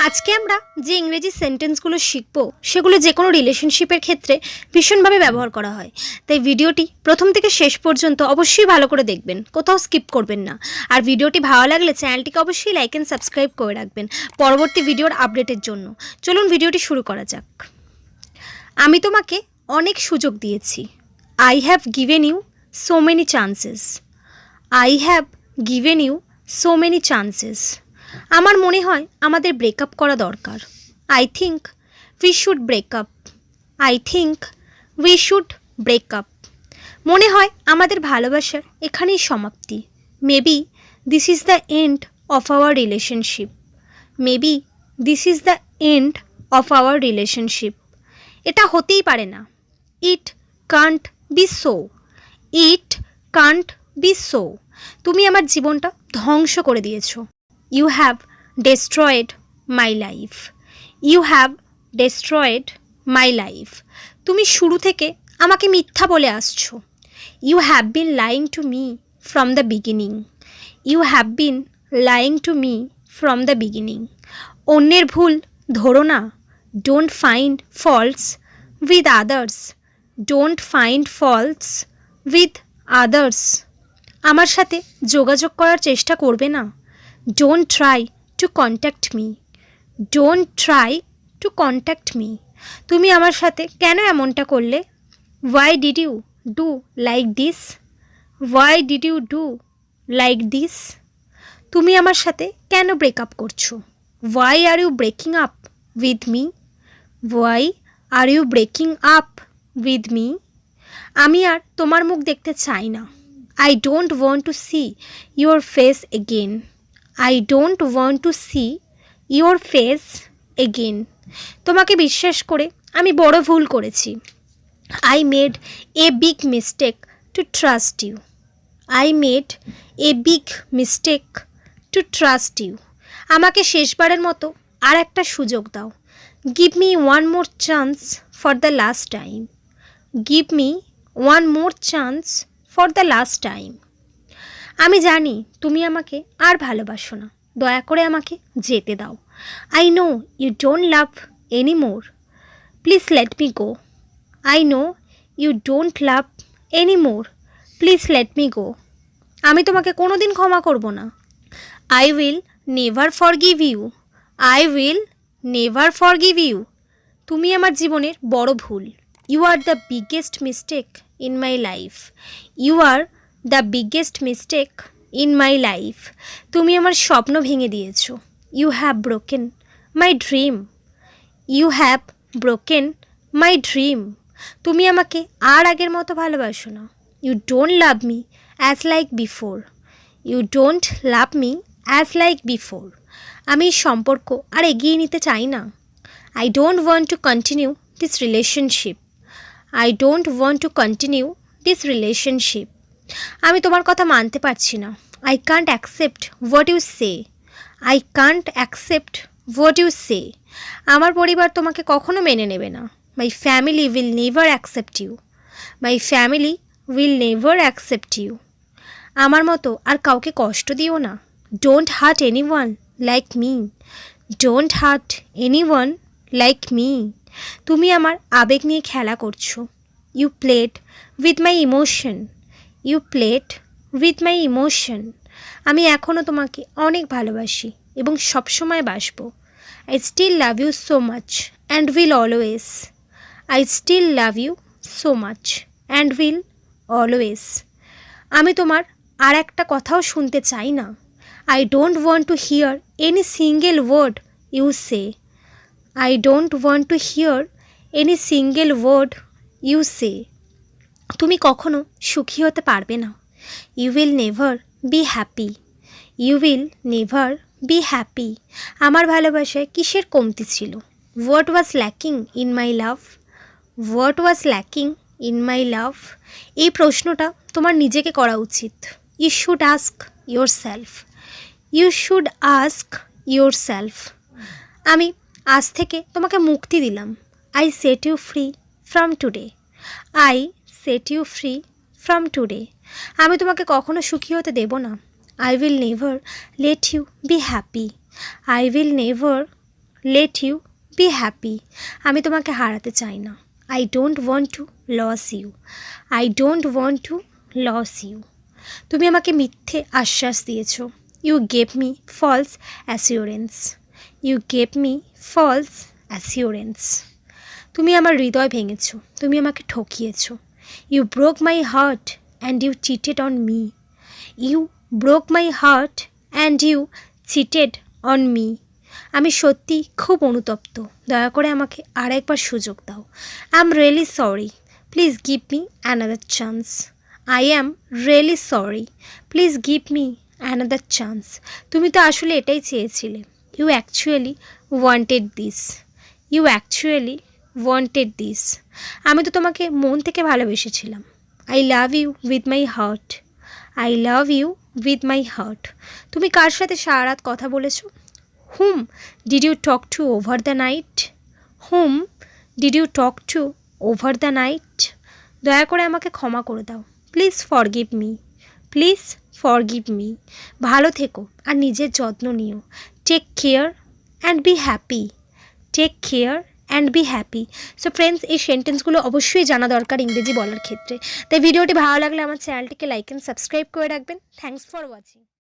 আজকে আমরা যে ইংরেজি সেন্টেন্সগুলো শিখব সেগুলো যে কোনো রিলেশনশিপের ক্ষেত্রে ভীষণভাবে ব্যবহার করা হয়। তাই ভিডিওটি প্রথম থেকে শেষ পর্যন্ত অবশ্যই ভালো করে দেখবেন, কোথাও স্কিপ করবেন না। আর ভিডিওটি ভালো লাগলে চ্যানেলটিকে অবশ্যই লাইক অ্যান্ড সাবস্ক্রাইব করে রাখবেন পরবর্তী ভিডিওর আপডেটের জন্য। চলুন ভিডিওটি শুরু করা যাক। আমি তোমাকে অনেক সুযোগ দিয়েছি। I have given you so many chances. I have given you so many chances. আমার মনে হয় আমাদের ব্রেকআপ করা দরকার। I think we should break up. I think we should break up. মনে হয় আমাদের ভালোবাসার এখানেই সমাপ্তি। Maybe this is the end of our relationship. Maybe this is the end of our relationship. এটা হতেই পারে না। It can't be so. It can't be so. তুমি আমার জীবনটা ধ্বংস করে দিয়েছো। You have destroyed my life. You have destroyed my life. তুমি শুরু থেকে আমাকে মিথ্যা বলে আসছো। You have been lying to me from the beginning. You have been lying to me from the beginning. অন্যের ভুল ধরো না। Don't find faults with others. Don't find faults with others. আমার সাথে যোগাযোগ করার চেষ্টা করবে না। Don't try to contact me. Don't try to contact me. তুমি আমার সাথে কেন এমনটা করলে? Why did you do like this? Why did you do like this? তুমি আমার সাথে কেন ব্রেকআপ করছো? Why are you breaking up with me? Why are you breaking up with me? আমি আর তোমার মুখ দেখতে চাই না। I don't want to see your face again. I don't want to see your face again. তোমাকে বিশ্বাস করে আমি বড় ভুল করেছি। I made a big mistake to trust you. I made a big mistake to trust you. আমাকে শেষবারের মতো আর একটা সুযোগ দাও। Give me one more chance for the last time. Give me one more chance for the last time. আমি জানি তুমি আমাকে আর ভালোবাসো না। দয়া করে আমাকে যেতে দাও। I know you don't love anymore. Please let me go. I know you don't love anymore. Please let me go. আমি তোমাকে কোনোদিন ক্ষমা করব না। I will never forgive you. I will never forgive you. তুমি আমার জীবনের বড় ভুল। You are the biggest mistake in my life. You are the biggest mistake in my life. তুমি আমার স্বপ্ন ভেঙে দিয়েছো। You have broken my dream. You have broken my dream. তুমি আমাকে আর আগের মতো ভালোবাসো না। You don't love me as like before. You don't love me as like before. আমি সম্পর্ক আর এগিয়ে নিতে চাই না। I don't want to continue this relationship. I don't want to continue this relationship. আমি তোমার কথা মানতে পারছি না। I can't accept what you say. I can't accept what you say. আমার পরিবার তোমাকে কখনো মেনে নেবে না। My family will never accept you. My family will never accept you. আমার মতো আর কাউকে কষ্ট দিও না। Don't hurt anyone like me. Don't hurt anyone like me. তুমি আমার আবেগ নিয়ে খেলা করছো। You played with my emotion. You played with my emotion. আমি এখনও তোমাকে অনেক ভালোবাসি এবং সবসময় বাসবো। I still love you so much and will always. I still love you so much and will always. আমি তোমার আর একটা কথাও শুনতে চাই না। I don't want to hear any single word you say. I don't want to hear any single word you say. তুমি কখনো সুখী হতে পারবে না। You will never be happy. You will never be happy. আমার ভালোবাসায় কিসের কমতি ছিল? What was lacking in my love? What was lacking in my love? এই প্রশ্নটা তোমার নিজেকে করা উচিত। You should ask yourself. You should ask yourself. আমি আজ থেকে তোমাকে মুক্তি দিলাম। I set you free from today. I set you free from today. আমি তোমাকে কখনো সুখী হতে দেব না। I will never let you be happy. I will never let you be happy. আমি তোমাকে হারাতে চাই না। I don't want to lose you. I don't want to lose you. তুমি আমাকে মিথ্যে আশ্বাস দিয়েছ। You gave me false assurance. You gave me false assurance. তুমি আমার হৃদয় ভেঙেছ। তুমি আমাকে ঠকিয়েছ। You broke my heart and you cheated on me. You broke my heart and you cheated on me. আমি সত্যি খুব অনুতপ্ত। দয়া করে আমাকে আর একবার সুযোগ দাও। I am really sorry. Please give me another chance. I am really sorry. Please give me another chance. তুমি তো আসলে এটাই চেয়েছিলে। You actually wanted this. You actually wanted this. আমি তো তোমাকে মন থেকে ভালোবেসেছিলাম। I love you with my heart. I love you with my heart. তুমি কার সাথে সারা রাত কথা বলেছো? Hmm did you talk to over the night? Hmm did you talk to over the night? দয়া করে আমাকে ক্ষমা করে দাও। Please forgive me. Please forgive me. ভালো থেকো আর নিজের যত্ন নিও। Take care and be happy. Take care and be happy. So friends, এই সেন্টেন্সগুলো অবশ্যই জানা দরকার ইংরেজি বলার ক্ষেত্রে। তাই ভিডিওটি ভালো লাগলে আমার চ্যানেলটিকে লাইক অ্যান্ড সাবস্ক্রাইব করে রাখবেন। Thanks for watching.